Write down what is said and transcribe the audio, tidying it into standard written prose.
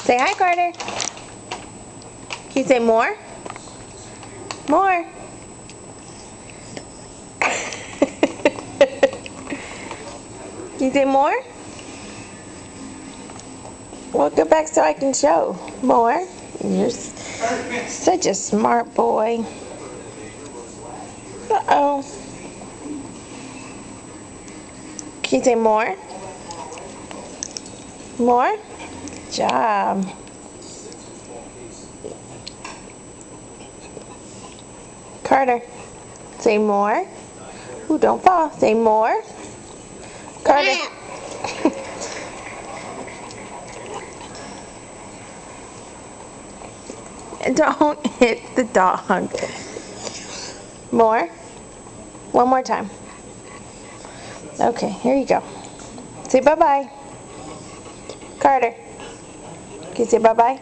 Say hi, Carter. Can you say more? More. Can you say more? Well, go back so I can show. More. You're such a smart boy. Uh-oh. Can you say more? More? Good job. Carter, say more. Ooh, don't fall. Say more. Carter. Don't hit the dog. More. One more time. Okay, here you go. Say bye-bye. Carter, can you say bye-bye?